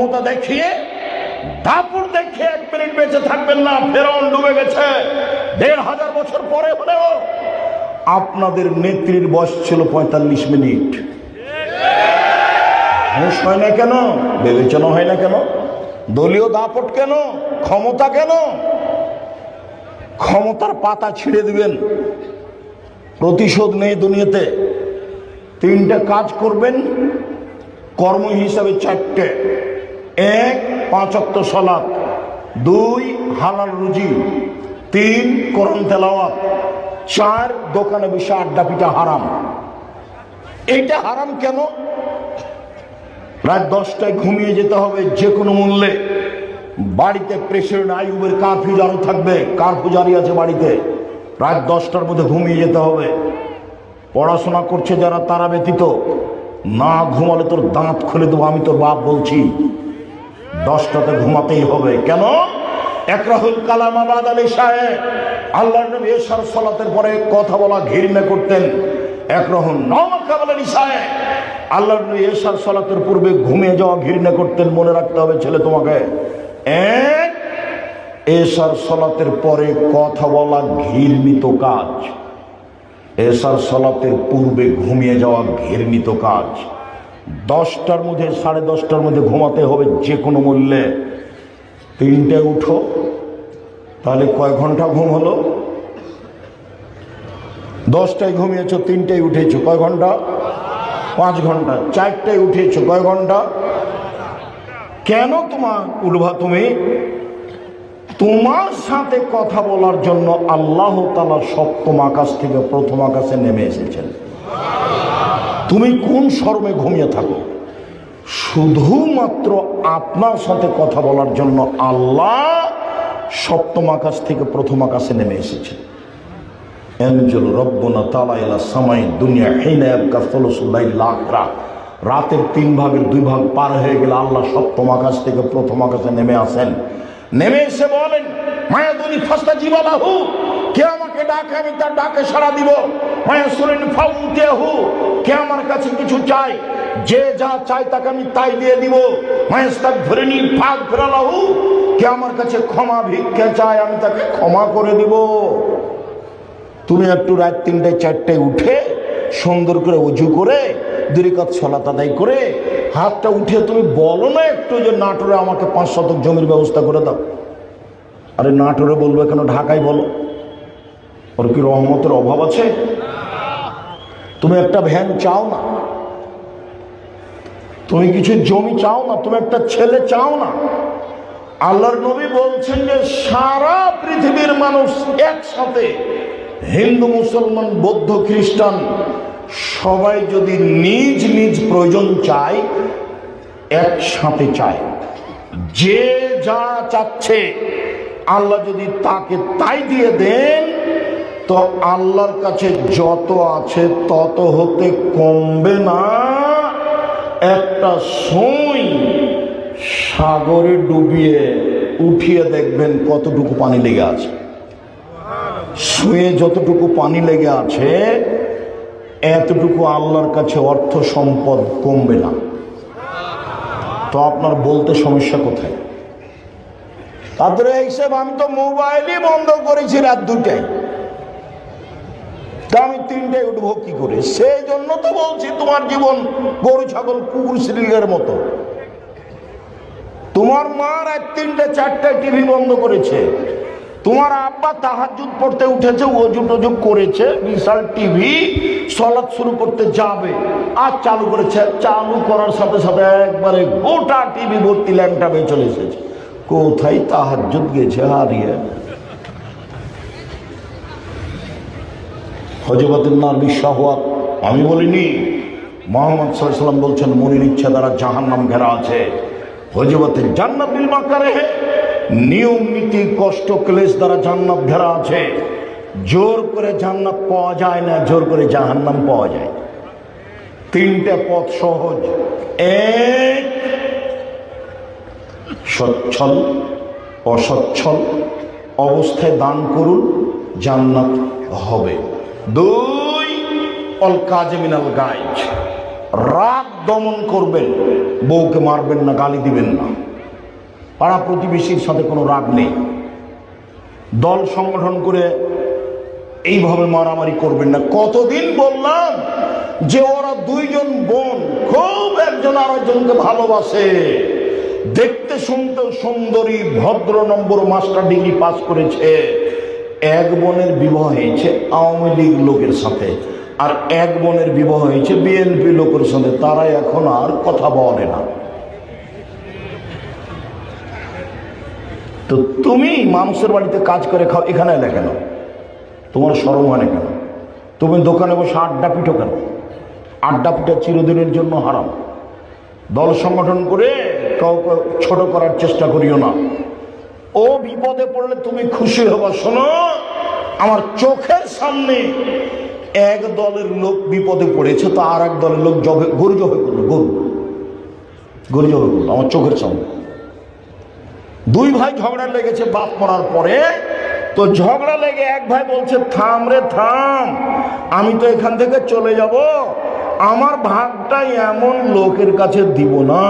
ক্ষমতা দেখিয়ে, দাপট দেখিয়ে 1 মিনিট বেঁচে থাকবেন না। ফেরাউন ডুবে গেছে 1500 বছর পরে হলেও আপনাদের নেত্রীর বয়স ছিল 45 মিনিট। হুঁশ হয় না কেন? বিবেচনা হয় না কেন? দলীয় দাপট কেন? ক্ষমতা কেন? ক্ষমতার পাতা ছিঁড়ে দিবেন। প্রতিশোধ নেই দুনিয়াতে। 3টে কাজ করবেন কর্ম হিসাবে, 4টে। 1, 5 ওয়াক্ত সালাত। 2, হালাল রুজি। 3, কোরআন তেলাওয়াত। 4, দোকানে বসে আড্ডা পিটা হারাম। এইটা হারাম কেন? রাত 10টায় ঘুমিয়ে যেতে হবে যে কোনো মূল্যে। বাড়িতে প্রেসিডেন্ট আইয়ুবের কারফিউ জারি থাকবে। কারফিউ জারি আছে বাড়িতে। রাত 10টার মধ্যে ঘুমিয়ে যেতে হবে। পড়াশোনা করছে যারা তারা ব্যতীত। না ঘুমালে তোর দাঁত খুলে দেবো, আমি তোর বাপ বলছি। 10টাতে ঘুমাতেই হবে। কেন? একরাহুল কালাম বাদাল ইশায়ে। আল্লাহর নবী এশার সালাতের পরে কথা বলা ঘৃণা করতেন। একরাহুল নাওম কাবলা ইশায়ে। আল্লাহর নবী এশার সালাতের পূর্বে ঘুমিয়ে যাওয়া ঘৃণা করতেন। মনে রাখতে হবে ছেলে তোমাকে। এশার সালাতের পরে কথা বলা ঘৃণিত কাজ। এশার সালাতের পূর্বে ঘুমিয়ে যাওয়া ঘৃণিত কাজ। 10টার মধ্যে 10:30টার মধ্যে ঘুমাতে হবে যে কোনো মূল্যে। 3টায় উঠো, তাহলে কয় ঘন্টা ঘুম হলো? 10টায় ঘুমিয়েছো, 3টায় উঠেছো, কয় ঘন্টা? 5 ঘন্টা। 4টায় উঠেছো, কয় ঘন্টা? কেন তোমার উঠবা তুমি? তোমার সাথে কথা বলার জন্য আল্লাহ তাআলা 7ম আকাশ থেকে 1ম আকাশে নেমে এসেছেন। তুমি কোন শরমে ঘুমিয়ে থাকো? শুধুমাত্র আপনার সাথে কথা বলার জন্য আল্লাহ 7ম আকাশ থেকে 1ম আকাশে নেমে এসেছেন। এনজুল রব্বুনা তাআলা ইলা সামাই দুনিয়া হিনা ইয়াবকা সুলুসুল লাইল আখিরা। রাতের 3 ভাগের 2 ভাগ পার হয়ে গেলে আল্লাহ 7ম আকাশ থেকে 1ম আকাশে নেমে আসেন। নেমে এসে বলেন, মায়াদুনি ফাস্তাজিবা লাহু, কে আমাকে ডাকে আমি তার ডাকে সাড়া দিব। মায়াসুরিন ফাউতিয়াহু, কে আমার কাছে কিছু চাই, যে যা চাই তাকে আমি তাই দিয়ে দিব। মায়াস্তাগফিরনি ফাগফিরা লাহু, কে আমার কাছে ক্ষমা ভিক্ষা চায় আমি তাকে ক্ষমা করে দিব। তুমি একটু রাত 3টায় 4টায় উঠে সুন্দর করে ওযু করে 2 রাকাত সালাত আদায় করে হাতটা উঠে তুমি বলো না একটু যে নাটোরে আমাকে 5 শতক জমির ব্যবস্থা করে দাও। আরে নাটোরে বলবে কেন? ঢাকায় বলো। ওর কি রহমতের অভাব আছে? তুমি একটা ভ্যান চাও না, তুমি কিছু জমি চাও না, তুমি একটা ছেলে চাও না। আল্লাহর নবী বলছেন যে সারা পৃথিবীর মানুষ একসাথে, হিন্দু, মুসলমান, বৌদ্ধ, খ্রিস্টান, সবাই যদি নিজ নিজ প্রয়োজন চায়, একসাথে চায়, যে যা চাচ্ছে আল্লাহ যদি তাকে তাই দিয়ে দেন, তো আল্লাহর কাছে যত আছে তত হতে কমবে না। একটা সুই সাগরে ডুবিয়ে উঠিয়ে দেখবেন কতটুকু পানি লেগে আছে। সুয়ে যতটুকু পানি লেগে আছে এতটুকু আল্লাহর কাছে অর্থ সম্পদ কমবে না। তো আপনার বলতে সমস্যা কোথায়? তারপরে হিসেব আমি তো মোবাইলই বন্ধ করেছি রাত 2টায়, তা আমি 3টায় উঠবো কি করে? সেই জন্য তো বলছি তোমার জীবন গরু ছাগল কুকুর শ্রীলের মতো। তোমার মা রাত 3টে 4টায় টিভি বন্ধ করেছে, তোমার আব্বা তাহাজ্জুদ পড়তে উঠেছে, ওযু টজু করেছে, বিশাল টিভি, সালাত শুরু করতে যাবে আর চালু করেছে। চালু করার সাথে সাথে একবারে গোটা টিভি ভর্তি ল্যাংটা বেয়ে চলে এসেছে। কোথায় তাহাজ্জুদ গেছে হারিয়ে। হযরতুল্লাহ বিশ্বহাত আমি বলিনি, মুহাম্মদ সাল্লাল্লাহু আলাইহি ওয়াসাল্লাম বলছেন মনের ইচ্ছা দ্বারা জাহান্নাম ঘেরা আছে। হযরতুল জান্নাত বিল মাকারিহ, নিয়ম নীতি কষ্ট ক্লেশ দ্বারা জান্নাত ঘেরা আছে। জোর করে জান্নাত পাওয়া যায় না, জোর করে জাহান্নাম পাওয়া যায়। 3টে পথ সহজ। 1, সচ্ছল অসচ্ছল অবস্থায় দান করুন, জান্নাত হবে। 2, অল কাযিমিনাল গায়জ, রাগ দমন করবেন, বউকে মারবেন না, গালি দিবেন না, পাড়া প্রতিবেশীর সাথে কোনো রাগ নেই, দল সংগঠন করে এইভাবে মারামারি করবেন না। কতদিন বললাম যে ওরা দুইজন বোন খুব একজন আরেকজনকে ভালোবাসে, দেখতে শুনতে সুন্দরী, ভদ্র, নম্বর মাস্টার ডিগ্রি পাস করেছে। এক বোনের বিবাহ হয়েছে আওয়ামী লীগ লোকের সাথে, আর এক বোনের বিবাহ হয়েছে বিএনপি লোকের সাথে। তারা এখন আর কথা বলে না। তো তুমি মানুষের বাড়িতে কাজ করে খাও, এখানে এলে কেন? তোমার শরম হয় না কেন? তুমি দোকানে বসে আড্ডা পিঠো কেন? আড্ডা পিঠা চিরদিনের জন্য হারাম। দল সংগঠন করে কাউকে ছোট করার চেষ্টা করিও না। ও বিপদে পড়লে তুমি খুশি হবা। শোনো, আমার চোখের সামনে এক দলের লোক বিপদে পড়েছে, তো আর এক দলের লোক গরু জবে করলো, গরু জবে করলো আমার চোখের সামনে। দুই ভাই ঝগড়া লেগেছে বাপ মরার পরে। তো ঝগড়া লেগে এক ভাই বলছে, থাম রে থাম, আমি তো এখান থেকে চলে যাব, আমার ভাগটাই এমন লোকের কাছে দিব না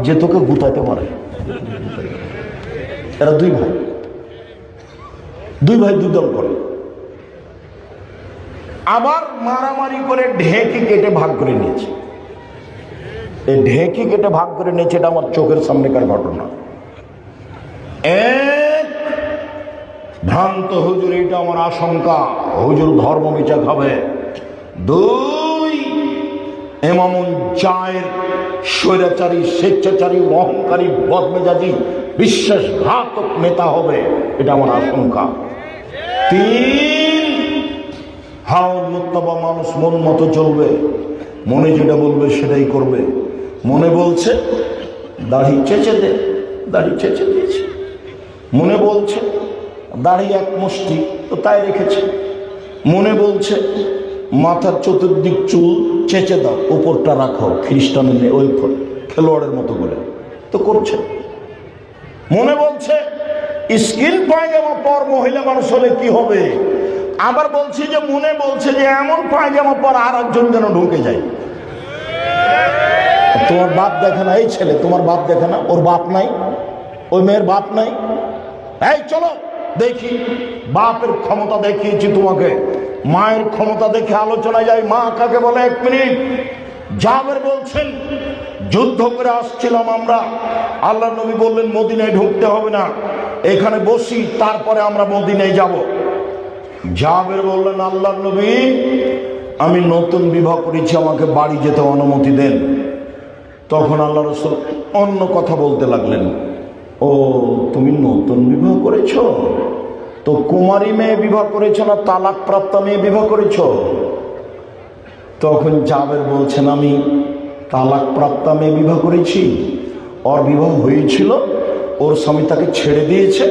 যে তোকে গুতাইতে পারে। এরা দুই ভাই দুই দল করে, আবার মারামারি করে ঢেঁকি কেটে ভাগ করে নিয়েছে। এই ঢেঁকি কেটে ভাগ করে নিয়েছে, এটা আমার চোখের সামনেকার ঘটনা। এক ভ্রান্ত হুজুর, এটা আমার আশঙ্কা, হুজুর ধর্ম বিচার হবে। দুই, এমামুল চায়ের স্বৈরাচারী, স্বেচ্ছাচারী, অহংকারী, বদমেজাজি, বিশ্বাসঘাতক নেতা হবে, এটা আমার আশঙ্কা। তিন, হাওর মুত্তাবা, মানুষ মন মতো চলবে, মনে যেটা বলবে সেটাই করবে। মনে বলছে দাড়ি চেঁচে দে, দাড়ি চেঁচে দিয়েছে। মনে বলছে দাড়ি এক মুষ্টি, তো তাই রেখেছে। মনে বলছে মাথার চতুর্দিক চুল চেঁচে দাও, উপরটা রাখো খ্রিস্টানের ওই খেলোয়াড়ের মতো করে, তো করছে। মনে বলছে স্কিন পায়জামা পর মহিলা মানুষ হলে কি হবে। আবার বলছি যে মনে বলছে যে এমন পায়জামা পর আর একজন যেন ঢুকে যায়। তোমার বাপ দেখে না, এই ছেলে তোমার বাপ দেখে না, ওর বাপ নাই, ওই মেয়ের বাপ নাই। এই চলো দেখি, বাপের ক্ষমতা দেখিয়েছি তোমাকে, মায়ের ক্ষমতা দেখে আলোচনায় যাই। মা কাকে বলে? 1 মিনিট। জাবের বলছেন, যুদ্ধ করে আসছিলাম আমরা, আল্লাহ নবী বললেন মদিনায় ঢুকতে হবে না, এখানে বসি, তারপরে আমরা মদিনায় যাব। জাবের বললেন, আল্লাহ নবী আমি নতুন বিবাহ করেছি, আমাকে বাড়ি যেতে অনুমতি দেন। তখন আল্লাহ রাসূল অন্য কথা বলতে লাগলেন, ও তুমি নতুন বিবাহ করেছ, তো কুমারী মেয়ে বিবাহ করেছ না তালাক প্রাপ্ত মেয়ে বিবাহ করেছ? তখন জাবের বলছেন, আমি তালাক প্রাপ্ত মেয়ে বিবাহ করেছি, ওর বিবাহ হয়েছিল, ওর স্বামী তাকে ছেড়ে দিয়েছে,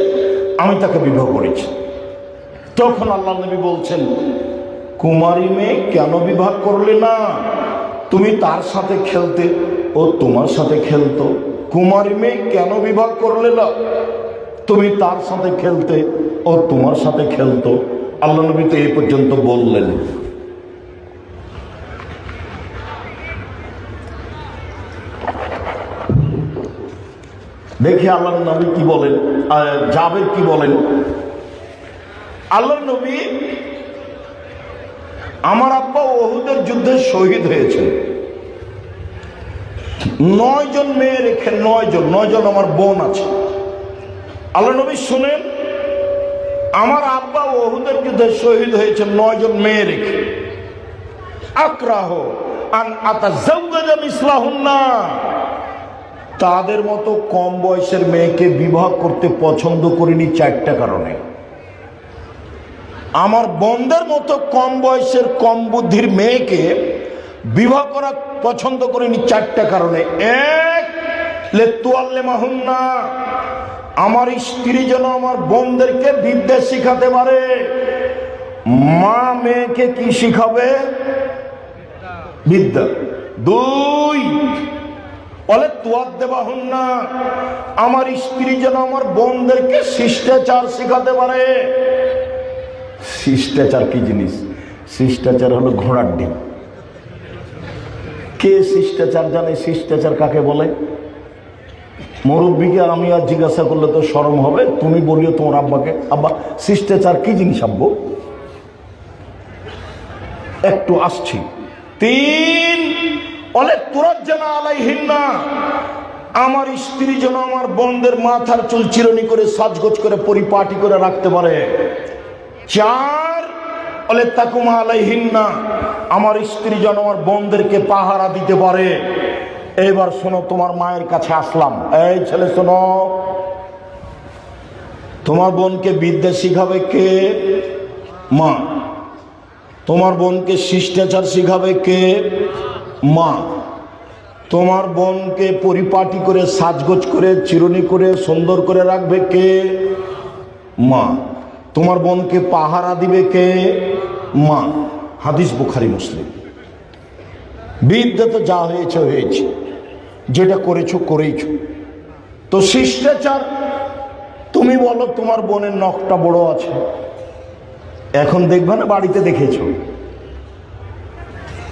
আমি তাকে বিবাহ করেছি। তখন আল্লাহ নবী বলছেন, কুমারী মেয়ে কেন বিবাহ করলে না? তুমি তার সাথে খেলতে, ও তোমার সাথে খেলতো। কুমারী মেয়ে কেন বিবাহ করলে না? তুমি তার সাথে খেলতে, ও তোমার সাথে খেলতো। আল্লাহ নবী তো এই পর্যন্ত বললেন। দেখি আল্লাহ নবী কি বলেন, জাবের কি বলেন। আল্লাহ নবী, আমার আব্বা ওহুদের যুদ্ধে শহীদ হয়েছে, 9 জন মেয়ে রেখে, 9 জন আমার বোন আছে। আল্লাহ নবী শুনেন, আমার আব্বা ওহুদের যুদ্ধে শহীদ হয়েছে 9 জন মেয়ে রেখে। আক্রাহ আন আতাজাওয়াজা মিসলাহুন্না, তাদের মতো কম বয়সের মেয়েকে বিবাহ করতে পছন্দ করিনি 4টা কারণে। আমার বোনদের মতো কম বয়সের, কম বুদ্ধির মেয়েকে বিবাহ করা পছন্দ করিনি 4টা কারণে। 1, লিতুআল্লিমাহুন্না, আমার স্ত্রী যেন আমার বোনদেরকে বিদ্যা শিখাতে পারে। মা মেয়েকে কি শিখাবে? বিদ্যা। 2, ওয়ালিতুআদ্দিবাহুন্না, আমার স্ত্রী যেন আমার বোনদেরকে শিষ্টাচার শিখাতে পারে। শিষ্টাচার কি জিনিস? শিষ্টাচার হলো ঘোড়ার ডিম। কে শিষ্টাচার জানে? শিষ্টাচার কাকে বলে? মুরব্বীকে আমি আর জিজ্ঞাসা করলে তো শরম হবে। তুমি বলিও তোমার আব্বাকে, আব্বা শিষ্টাচার কি জিনিস আব্বু? একটু আসছি। 3 অলে তুরাজ্জানা আলাইহিন্না, আমার স্ত্রী যেন আমার বোনদের মাথার চুল চিরুনি করে সাজগোজ করে পরিপাটি করে রাখতে পারে। 4 অলে তাকুমা আলাইহিন্না, আমার স্ত্রী যেন আমার বোনদেরকে পাহারা দিতে পারে। এবার শোনো, তোমার মায়ের কাছে আসলাম। এই ছেলে শোনো, তোমার বোনকে বিদ্যা শিখাবে কে? মা। তোমার বোনকে শিষ্টাচার শিখাবে কে? মা। তোমার বোনকে পরিপাটি করে সাজগোজ করে চিরুনি করে সুন্দর করে রাখবে কে? মা। তোমার বোনকে পাহারা দিবে কে? মা। হাদিস বুখারী মুসলিম। বিদ্যা তো যা হয়েছে হয়েছে, যেটা করেছো করেইছো। তো শিষ্টাচার, তুমি বলো তোমার বোনের নখটা বড় আছে, এখন দেখবে না বাড়িতে দেখেছো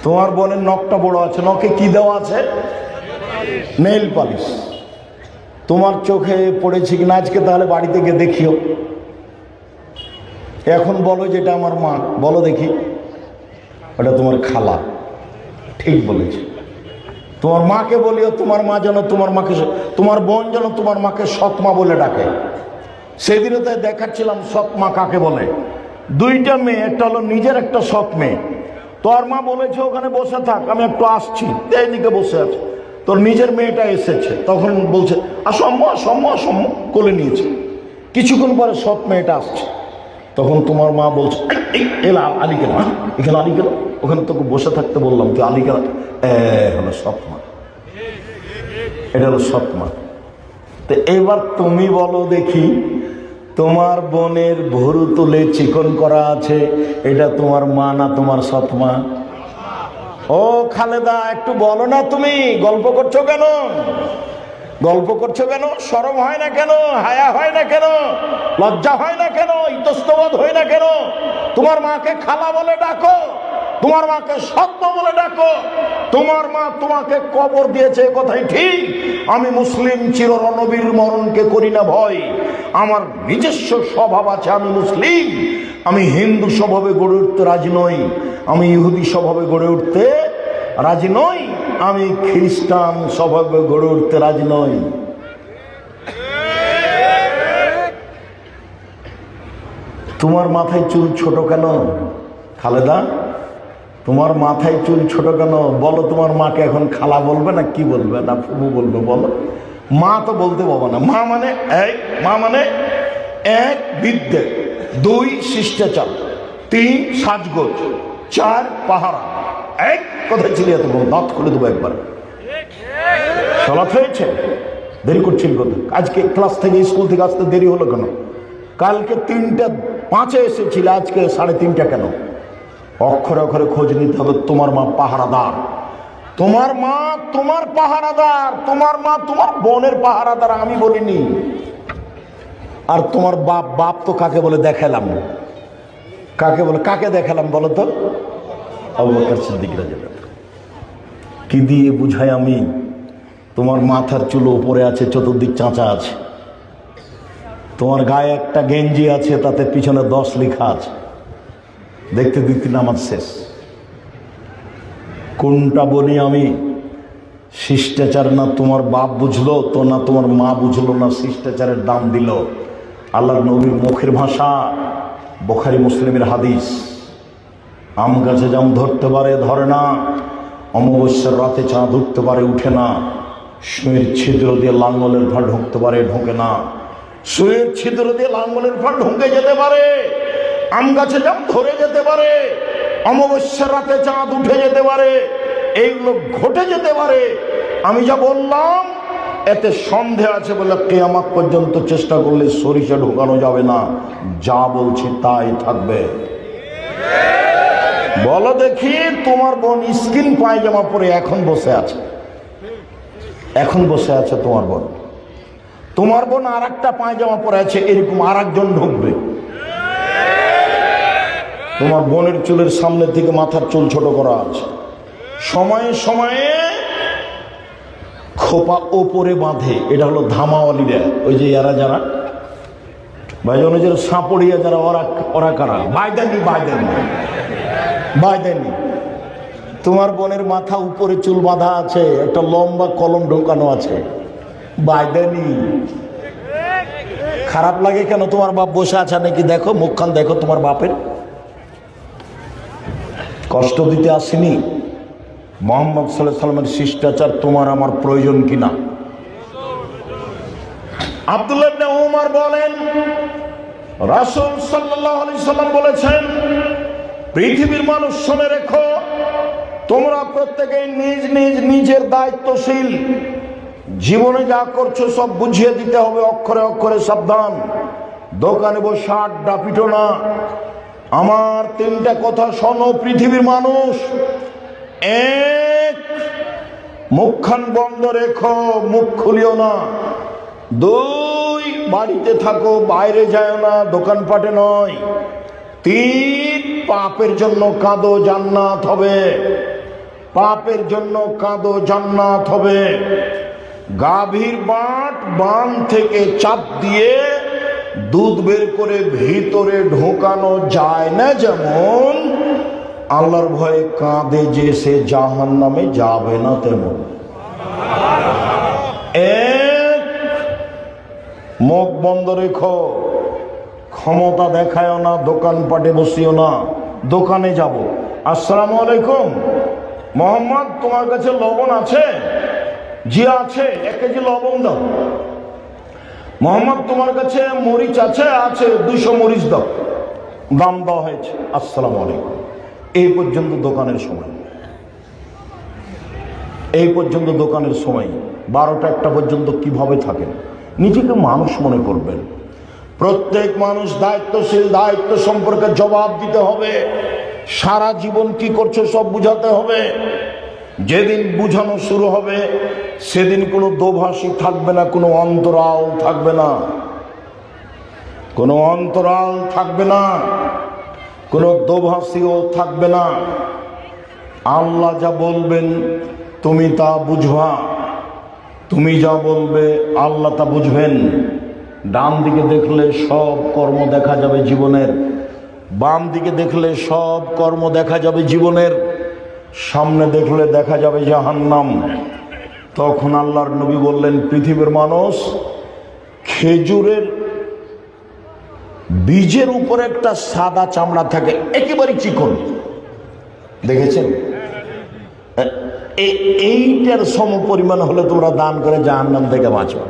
তোমার বোনের নখটা বড় আছে, নখে কি দেওয়া আছে? Nail polish. তোমার চোখে পড়েছে কিনা আজকে? তাহলে বাড়িতে গিয়ে দেখিও। এখন বলো যেটা আমার মা, বলো দেখি। ওটা তোমার খালা। ঠিক বলেছে। তোমার মাকে বলিও, তোমার মা যেন তোমার মাকে, তোমার বোন যেন তোমার মাকে সৎ মা বলে ডাকে। সেদিনও তাই দেখাচ্ছিলাম সৎ মা কাকে বলে। 2টা মেয়ে, একটা হলো নিজের, একটা সৎ মেয়ে। তোর মা বলেছে ওখানে বসে থাক, আমি একটু আসছি, এইদিকে বসে আছে। তোর নিজের মেয়েটা এসেছে, তখন বলছে আসো আম্মু, আসো আম্মু, আসো আম্মু, কোলে নিয়েছে। কিছুক্ষণ পরে সৎ মেয়েটা আসছে, তখন তোমার মা বলছে এলা আলী কেন, এখানে আলী কেন, ওখানে তোকে বসে থাকতে বললাম, তুই আলী কেন? হলো সৎ মা। এটা হলো সৎ মা। তো এবার তুমি বলো দেখি, তোমার বোনের ভুরু তুলে চিকন করা আছে, এটা তোমার মা না তোমার সৎ মা? ও খালেদা, একটু বলো না, তুমি গল্প করছো কেন? গল্প করছো কেন? শরম হয় না কেন? হায়া হয় না কেন? লজ্জা হয় না কেন? ইতস্তবোধ হয় না কেন? তোমার মাকে খালা বলে ডাকো, তোমার মাকে সৎ মা বলে ডাকো। তোমার মা তোমাকে কবর দিয়েছে, কথাই ঠিক। আমি মুসলিম, চিররণবীর মরণকে করি না ভয়। আমার নিজস্ব স্বভাব আছে, আমি মুসলিম। আমি হিন্দু স্বভাবে গড়ে উঠতে রাজি নই, আমি ইহুদি স্বভাবে গড়ে উঠতে রাজি নই, আমি খ্রিস্টান স্বভাবে গড়ে উঠতে রাজি নই। তোমার মাথায় চুল ছোট কেন খালেদা? তোমার মাথায় চুল ছোট কেন? বলো, তোমার মাকে এখন খালা বলবে না কি বলবে, না ফুবু বলবে? বলো। মা তো বলতে পারবো না। মা মানে মা মানে 1 বিদ্যে, 2 শিষ্টাচার, 3 সাজগোজ, 4 পাহারা। কোথায় ছিল এত বড়? দাঁত খুলে দেবো একবার। সলাৎ হয়েছে? দেরি করছেন কোথায়? আজকে ক্লাস থেকে, স্কুল থেকে আসতে দেরি হলো কেন? কালকে 3:05 এসেছিল, আজকে 3:30 কেন? অক্ষরে অক্ষরে খোঁজ নিতে হবে। তোমার মা পাহারাদার, তোমার মা তোমার পাহারাদার, তোমার মা তোমার বোনের পাহারাদার, আমি বলিনি। আর তোমার বাপ, বাপ তো কাকে বলে দেখালাম? কাকে বলে, কাকে দেখালাম বলো তো? আবু বকর সিদ্দিক রাদিয়াল্লাহু আনহু। কি দিয়ে বুঝাই আমি? তোমার মাথার চুল উপরে আছে, চতুর্দিক চাঁচা আছে। তোমার গায়ে একটা গেঞ্জি আছে, তাতে পিছনে 10 লেখা আছে। দেখতে দেখতে নামাজ শেষ। কোনটা বলি আমি? শিষ্টাচার না তোমার বাপ বুঝলো তো, না তোমার মা বুঝলো, না শিষ্টাচারের দাম দিল। আল্লাহর নবীর মুখের ভাষা, বুখারী মুসলিমের হাদিস। আম গাছে জাম ধরতে পারে, ধরে না। অমাবস্যার রাতে চাঁদ উঠতে পারে, উঠে না। সুঁয়ের ছিদ্র দিয়ে লাঙ্গলের ফাল ঢুকতে পারে, ঢোকে না। সুঁয়ের ছিদ্র দিয়ে লাঙ্গলের ফাল ঢুকে যেতে পারে, আম গাছে জাম ধরে যেতে পারে, অমাবস্যার রাতে চাঁদ উঠে যেতে পারে, এইগুলো ঘটে যেতে পারে। আমি যা বললাম এতে সন্দেহ আছে বলে কিয়ামত পর্যন্ত চেষ্টা করলে সরিষা ঢোকানো যাবে না। যা বলছি তাই থাকবে। বলো দেখি, তোমার বোন স্কিন পায়জামা পরে এখন বসে আছে, এখন বসে আছে তোমার বোন। তোমার বোন আর একটা পায়জামা পরে আছে, এরকম আর একজন ঢুকবে। তোমার বোনের চুলের সামনে থেকে মাথার চুল ছোট করা আছে, সময়ে সময়ে খোপা ওপরে বাঁধে। এটা হলো ধামাওয়ালিরা, ওই যে এরা যারা ভাইজন, ওই যে সাপড়িয়া যারা, ওরা কারা? বাইদেনি। তোমার বোনের মাথা উপরে চুল বাঁধা আছে, একটা লম্বা কলম ঢোকানো আছে, বাইদেনি। খারাপ লাগে কেন? তোমার বাপ বসে আছে নাকি? দেখো মুখখান দেখো তোমার বাপের। কষ্ট দিতে আসেনি। মোহাম্মদ সাল্লাল্লাহু আলাইহি সাল্লামের শিষ্টাচার তোমার আমার প্রয়োজন কিনা? আব্দুল্লাহ ইবনে উমর বলেন, রাসূল সাল্লাল্লাহু আলাইহি সাল্লাম বলেছেন, পৃথিবীর মানুষ শুনে রেখো, তোমরা প্রত্যেকেই নিজ নিজ নিজের দায়িত্বশীল। জীবনে যা করছো সব বুঝিয়ে দিতে হবে, অক্ষরে অক্ষরে সাবধান। দোকানে বসে আড্ডা পিটো না। আমার তিনটা কথা শোনো পৃথিবীর মানুষ। এক, মুখখান বন্ধ রেখো, মুখ খুলিও না। দুই, বাড়িতে থাকো, বাইরে যায় না, দোকানপাটে নয়। তিন, পাপের জন্য কাঁদো, জান্নাত হবে। পাপের জন্য কাঁদো, জান্নাত হবে। গাভীর বান থেকে চাপ দিয়ে দুধ বের করে ভিতরে ঢোকানো যায় না, যেমন আল্লাহর ভয়ে কাঁদে যে সে জাহান্নামে যাবে না, তেমন। এক, মুখ বন্ধ রেখো, ক্ষমতা দেখায়ও না, দোকানপাটে বসিও না। দোকানে যাব, আসসালামু আলাইকুম মোহাম্মদ, তোমার কাছে লবণ আছে? জি আছে, 1 কেজি লবণ দাও। মোহাম্মদ, তোমার কাছে মরিচ আছে? আছে, 200 মরিচ দাও। দাম দেওয়া হয়েছে, আসসালামু আলাইকুম। এই পর্যন্ত দোকানের সময়, এই পর্যন্ত দোকানের সময়। 12টা 1টা পর্যন্ত কিভাবে থাকেন? নিজেকে মানুষ মনে করবেন। প্রত্যেক মানুষ দায়িত্বশীল, দায়িত্ব সম্পর্কে জবাব দিতে হবে। সারা জীবন কি করছো সব বুঝাতে হবে। যেদিন বুঝানো শুরু হবে সেদিন কোনো দোভাষী থাকবে না, কোনো অন্তরাল থাকবে না, কোনো অন্তরাল থাকবে না, কোনো দোভাষীও থাকবে না। আল্লাহ যা বলবেন তুমি তা বুঝবা, তুমি যা বলবে আল্লাহ তা বুঝবেন। ডান দিকে দেখলে সব কর্ম দেখা যাবে জীবনের, বাম দিকে দেখলে সব কর্ম দেখা যাবে জীবনের, সামনে দেখলে দেখা যাবে জাহান্নাম। তখন আল্লাহর নবী বললেন, পৃথিবীর মানুষ, খেজুরের বীজের উপরে একটা সাদা চামড়া থাকে, একেবারে চিকন, দেখেছেন? এইটার সম পরিমাণ হলে তোমরা দান করে জাহান্নাম থেকে বাঁচো।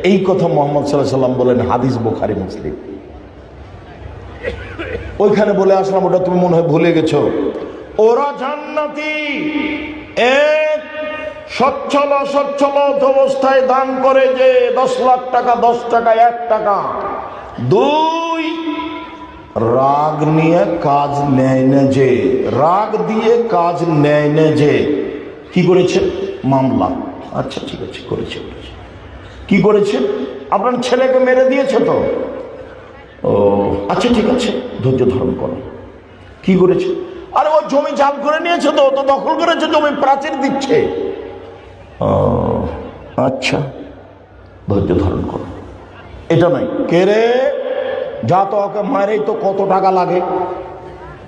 এই কথা মুহাম্মদ সাল্লাল্লাহু আলাইহি সাল্লাম বলেন, হাদিস বুখারী মুসলিম। ওইখানে বলে আসলাম, ওটা তুমি মনে হয় ভুলে গেছো। ওরা জান্নাতি, এক, সচ্ছল অসচ্ছল অবস্থায় দান করে যে 10 লাখ টাকা, 10 টাকা, 1 টাকা। দুই, রাগ নিয়ে কাজ নেয় না যে, রাগ দিয়ে কাজ নেয় না যে। কি করেছে? মামলা। আচ্ছা ঠিক আছে, করেছে। কি করেছে? আপনার ছেলেকে মেরে দিয়েছে তো? ও আচ্ছা ঠিক আছে, ধৈর্য ধারণ করো। কি করেছে? আরে ও জমি জাল করে নিয়েছে তো, তো দখল করেছে, জমি প্রাচীর দিচ্ছে। আচ্ছা, ধৈর্য ধারণ করো। এটা নয়, কে রে, যা তো ওকে মারেই তো কত টাকা লাগে।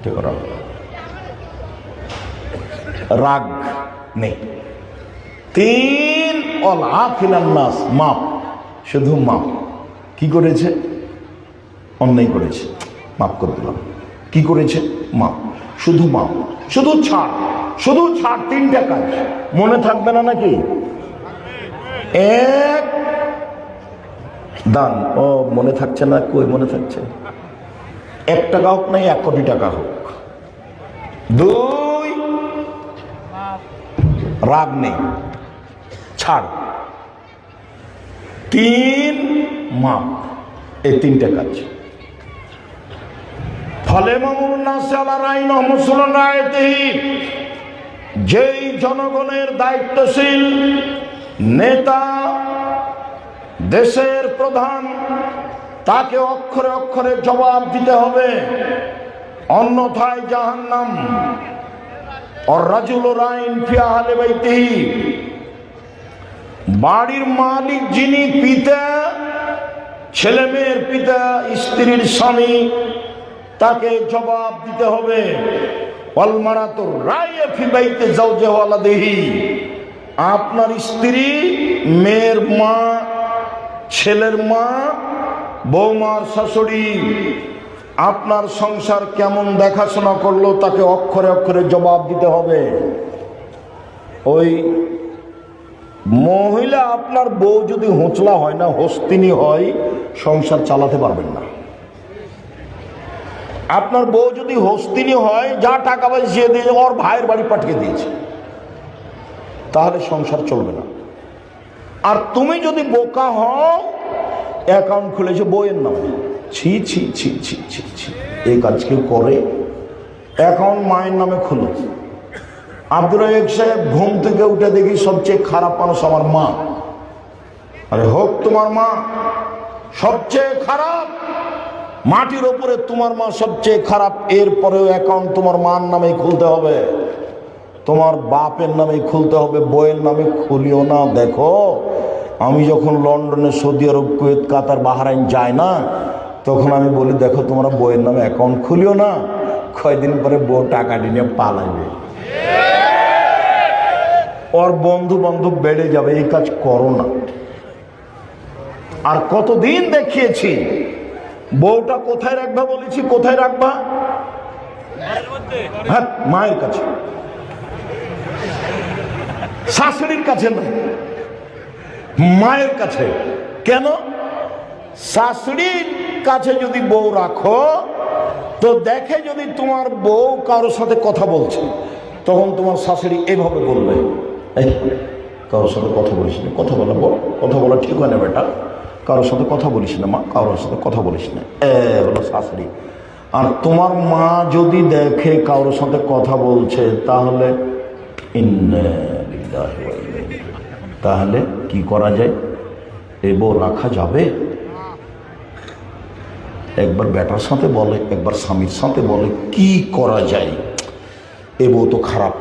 ঠিক, রাগ নেই। তিন, অল আফিলান নাস, মাপ, শুধু মাপ। কি করেছে? অন্যায় করেছে, মাফ করে দিলাম। কি করেছে? মাপ, শুধু মাপ, শুধু ছাড়, শুধু ছাড়। 3টা কাজ মনে থাকবে না নাকি? এক, দান। ও মনে থাকছে না, কই মনে থাকছে? 1 টাকা হোক নাই 1 কোটি টাকা হোক। 2, রাগ নেই, ছাড়। 3, মাপ। এই 3টা কাজ। ফলে মামুন নাসে আলা রাইন মুসলমান রায়তেহি, যেই জনগণের দায়িত্বশীল নেতা, দেশের প্রধান, তাকে অক্ষরে অক্ষরে জবাব দিতে হবে, অন্যথায় জাহান্নাম। আর-রাজুলু রাইন ফি আহলি বাইতিহি, বাড়ির মালিক যিনি, পিতা, ছেলে মেয়ের পিতা, স্ত্রীর স্বামী, তাকে জবাব দিতে হবে। ওয়াল মারাতু রাইয়া ফি বাইতি যাওজিহা ওয়া ওয়ালাদিহি, আপনার স্ত্রী, মেয়ের মা, ছেলের মা, বৌমার শাশুড়ি আপনার সংসার কেমন দেখাশোনা করলো তাকে অক্ষরে অক্ষরে জবাব দিতে হবে। ওই মহিলা, আপনার বউ যদি হোঁচলা হয় না, হস্তিনী হয়, সংসার চালাতে পারবেন না। আপনার বউ যদি হস্তিনী হয়, যা টাকা পয়সা দিয়ে ওর ভাইয়ের বাড়ি পাঠিয়ে দিয়েছে, তাহলে সংসার চলবে না। আর তুমি যদি বোকা হও, অ্যাকাউন্ট খুলেছে বইয়ের নামে, ছি ছি ছি ছি ছি ছি, এই কাজ কেউ করে? অ্যাকাউন্ট মায়ের নামে খুলো। আব্দুর রাজ্জাক সাহেব, ঘুম থেকে উঠে দেখি সবচেয়ে খারাপ মানুষ আমার মা। আরে হোক তোমার মা সবচেয়ে খারাপ, মাটির ওপরে তোমার মা সবচেয়ে খারাপ, এরপরেও অ্যাকাউন্ট তোমার মার নামেই খুলতে হবে, তোমার বাপের নামেই খুলতে হবে, বইয়ের নামে খুলিও না। দেখো, আমি যখন লন্ডনে, সৌদি আরব, কুয়েত, কাতার, বাহরাইন যাই না, তখন আমি বলি, দেখো তোমরা বইয়ের নামে অ্যাকাউন্ট খুলিও না, কয়দিন পরে বউ টাকা নিয়ে পালাইবে, ওর বন্ধু বান্ধব বেড়ে যাবে, এই কাজ করো না। আর কতদিন দেখিয়েছি, বউটা কোথায় রাখবা বলেছি, কোথায় রাখবা? হ্যাঁ, মায়ের কাছে, শাশুড়ির কাছে না, মায়ের কাছে। কেন? শাশুড়ির কাছে যদি বউ রাখো, তো দেখে যদি তোমার বউ কারোর সাথে কথা বলছে, তখন তোমার শাশুড়ি এভাবে বলবে, এই কারোর সাথে কথা বলিস না, কথা বলা বল, কথা বলা ঠিক হয় না বেটা, কারোর সাথে কথা বলিস না মা, কারোর সাথে কথা বলিস না, বলো শাশুড়ি। আর তোমার মা যদি দেখে কারোর সাথে কথা বলছে, তাহলে তাহলে কি করা যায়? এ বউ রাখা যাবে? একবার বেটার সাথে বলে, একবার স্বামীর সাথে বলে, কি করা যায়? এ বউ তো খারাপ।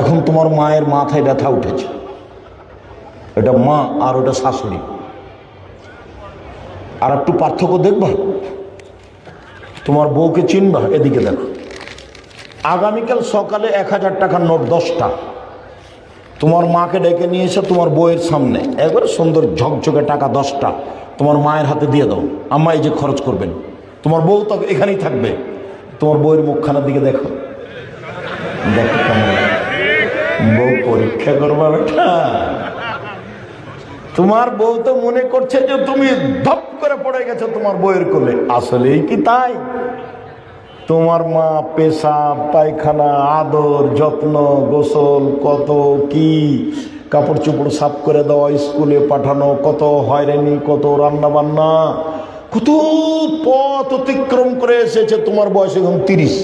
এখন তোমার মায়ের মাথায় ব্যথা উঠেছে, এটা মা আর ওটা শাশুড়ি। আর একটু পার্থক্য দেখবা, তোমার বউকে চিনবা। এদিকে দেখো, আগামীকাল সকালে 1000 টাকার নোট 10টা তোমার মাকে ডেকে নিয়ে এসে তোমার বউয়ের সামনে একবারে সুন্দর ঝকঝকে টাকা 10টা তোমার মায়ের হাতে দিয়ে দাও, আম্মা এই যে খরচ করবেন। তোমার বউ তো এখানেই থাকবে, তোমার বউয়ের মুখখানার দিকে দেখো, দেখো কেমন বউ পরীক্ষা করবা বেটা। তোমার বউ তো মনে করছে যে তুমি ধপ করে পড়ে গেছো তোমার বউয়ের কোলে, আসলেই কি তাই? তোমার মা পেশাব, পায়খানা, আদর, যত্ন, গোসল, কত কি, কাপড় চোপড় সাফ করে দেওয়া, স্কুলে পাঠানো, কত হয়রানি, কত রান্না বান্না, কত পথ অতিক্রম করে এসেছে। তোমার বয়স এখন 30।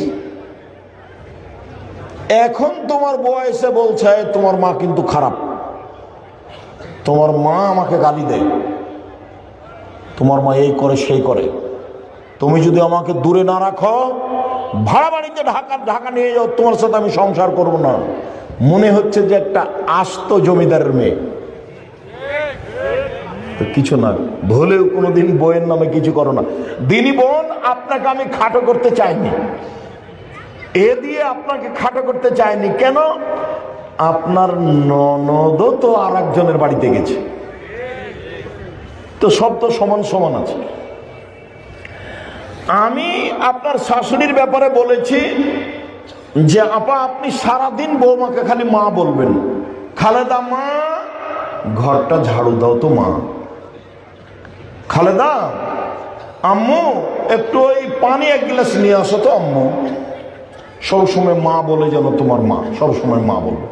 এখন তোমার বয়সে বলছে তোমার মা কিন্তু খারাপ, তোমার মা আমাকে গালি দেয়, তোমার মা এই করে সেই করে, তুমি যদি আমাকে দূরে না রাখো, ভাড়া বাড়িতে ঢাকা নিয়ে যাও, তোমার সাথে আমি সংসার করব না। মনে হচ্ছে যে একটা আস্ত জমিদারের মেয়ে। তো কিছু না, ভুলেও কোনোদিন বইয়ের নামে কিছু করো না। দিনী বোন, আপনাকে আমি খাটো করতে চাইনি, এ দিয়ে আপনাকে খাটো করতে চাইনি। কেন? আপনার ননদও তো আর একজনের বাড়িতে গেছে, তো সব তো সমান সমান আছে। আমি আপনার শাশুড়ির ব্যাপারে বলেছি যে আপা, আপনি সারাদিন বৌমাকে খালি মা বলবেন, খালেদা মা ঘরটা ঝাড়ু দাও তো মা, খালেদা আম্মু একটু ওই পানি 1 গ্লাস নিয়ে আসো তো আম্মু। সবসময় মা বলে যেন তোমার মা, সবসময় মা বলবে।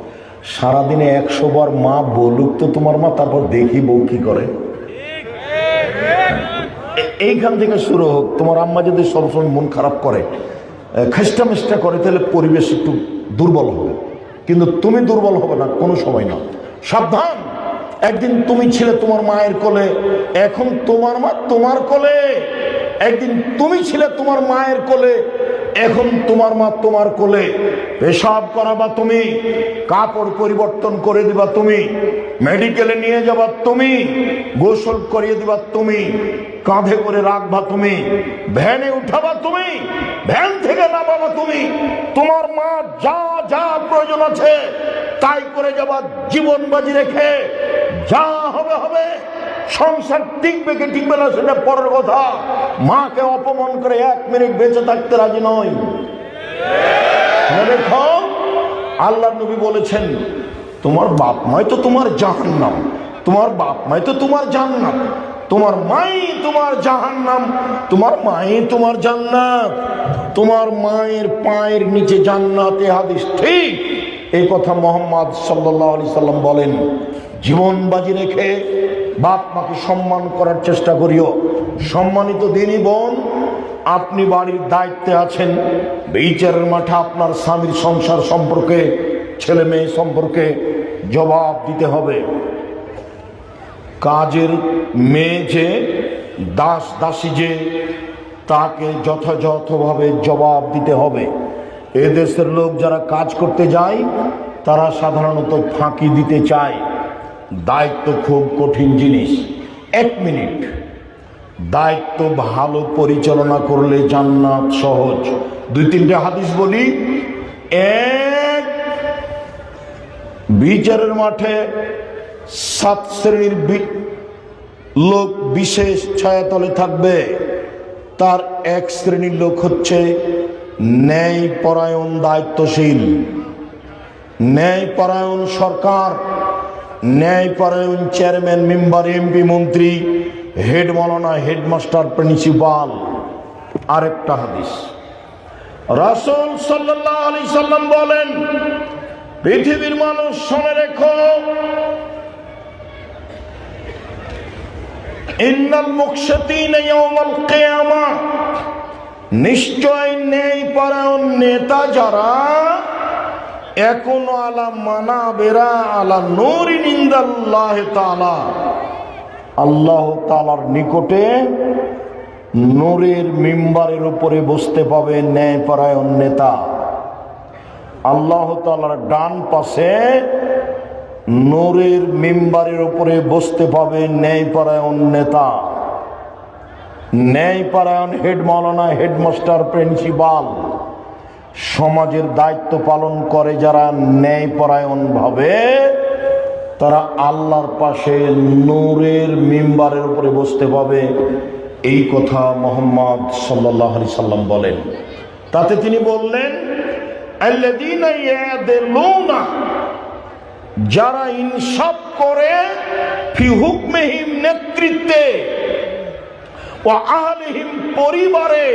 সারাদিনে 100 বার মা বলুক তো তোমার মা, তারপর দেখি বউ কি করে। এইখান থেকে শুরু হোক। তোমার আম্মা যদি সবসময় মন খারাপ করে, খেষ্টা মেষ্টা করে, তাহলে পরিবেশ একটু দুর্বল হবে, কিন্তু তুমি দুর্বল হবে না কোনো সময় না। সাবধান, একদিন তুমি ছিলে তোমার মায়ের কোলে, এখন তোমার মা তোমার কোলে। একদিন তুমি ছিলে তোমার মায়ের কোলে, এখন তোমার মা তোমার কোলে, পেশাব করাবা তুমি, কাপড় পরিবর্তন করে দিবা তুমি, মেডিকেলে নিয়ে যাবা তুমি, গোসল করিয়ে দিবা তুমি, কাঁধে করে রাখবা তুমি, ভ্যানে উঠাবা তুমি, ভ্যান থেকে নামাবা তুমি, তোমার মা যা যা প্রয়োজন আছে তাই করে যাবা, জীবন বাজি রেখে। যা হবে হবে, সংসার টিকবে কি টিকবে না সেটা পরের কথা। মাকে অপমান করে 1 মিনিট বেঁচে থাকতে রাজি নয়। দেখো, আল্লাহর নবী বলেছেন, তোমার বাপ মাই তো তোমার জাহান্নাম, তোমার বাপ মাই তো তোমার জান্নাত, তোমার মাই তোমার জাহান্নাম, তোমার মাই তোমার জান্নাত, তোমার মায়ের পায়ের নিচে জান্নাত। এ হাদিস ঠিক। এই কথা মুহাম্মদ সাল্লাল্লাহু আলাইহি সাল্লাম বলেন। জীবন বাজি রেখে বাপ মাকে সম্মান করার চেষ্টা করিও। সম্মানিত দিনী বোন, আপনি বাড়ির দায়িত্বে আছেন, বিচারের মাঠে আপনার স্বামীর সংসার সম্পর্কে, ছেলে মেয়ে সম্পর্কে জবাব দিতে হবে। কাজের মেয়ে যে, দাস দাসী যে, তাকে যথাযথভাবে জবাব দিতে হবে। এদেশের লোক যারা কাজ করতে যায় তারা সাধারণত ফাঁকি দিতে চায়। দায়িত্ব খুব কঠিন জিনিস। 1 মিনিট, দায়িত্ব ভালো পরিচালনা করলে জান্নাত সহজ। 2-3টে হাদিস বলি। 1, বিচারের মাঠে 7 শ্রেণীর লোক বিশেষ ছায়াতলে থাকবে। তার 1 শ্রেণীর লোক হচ্ছে ন্যায় পরায়ণ দায়িত্বশীল, ন্যায় পরায়ণ সরকার, ন্যায় পরায়ণ চেয়ারম্যান, মেম্বার, এমপি, মন্ত্রী, হেড মাওলানা, হেডমাস্টার, প্রিন্সিপাল। আরেকটা হাদিস, রাসূল সাল্লাল্লাহু আলাইহি সাল্লাম বলেন, পৃথিবীর মানুষ শুনে রেখো, ইন্নাল মুকশিতিনা ইয়াওমাল কিয়ামাহ, নিশ্চয় ন্যায় পরায়ণ নেতা যারা, একুনু আলা মানাবিরা আলা নূরিন ইনদাল্লাহি তাআলা, আল্লাহ তাআলার নিকটে নূরের মিম্বারের উপরে বসতে পাবে ন্যায়পরায়ণ নেতা। আল্লাহ তাআলার ডান পাশে নূরের মিম্বারের উপরে বসতে পাবে ন্যায়পরায়ণ নেতা, ন্যায়পরায়ণ হেড মাওলানা, হেডমাস্টার, প্রিন্সিপাল। সমাজের দায়িত্ব পালন করে যারা ন্যায়পরায়ণ ভাবে, তারা আল্লাহর পাশে নূরের মিম্বারের উপরে বসতে পাবে। এই কথা মুহাম্মদ সাল্লাল্লাহু আলাইহি সাল্লাম বলেন। তাতে তিনি বললেন, আল্লাযীনা ইয়াদিলুনা, যারা ইনসাফ করে, ফি হুকমিহিম, নেতৃত্বে, ওয়া আহলিহিম, পরিবারে,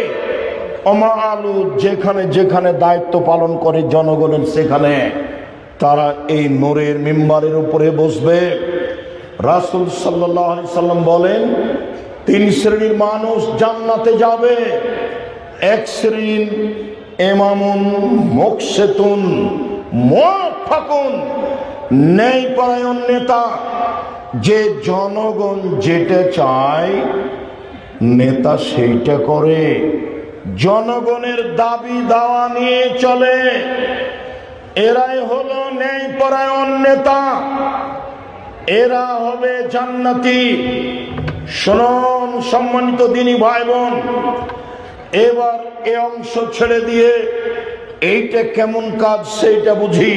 ওমাআলু, যেখানে যেখানে দায়িত্ব পালন করে জনগণের, সেখানে তারা এই নূরের মিম্বারের উপরে বসবে। রাসূল সাল্লাল্লাহু আলাইহি সাল্লাম বলেন, 3 শ্রেণীর মানুষ জান্নাতে যাবে। 1 শ্রেণীর ইমামুন মুকশিতুন মুওয়াফাকুন, ন্যায়পরায়ণ নেতা, যে জনগণ যেটা চায় নেতা সেইটা করে, জনগণের দাবি দাওয়া নিয়ে চলে, এরাই হলো ন্যায়পরায়ণ নেতা, এরা হবে জান্নাতি। শুনুন সম্মানিত দিনী ভাই বোন, এবার এ অংশ ছেড়ে দিয়ে এইটা কেমন কাজ সেইটা বুঝি।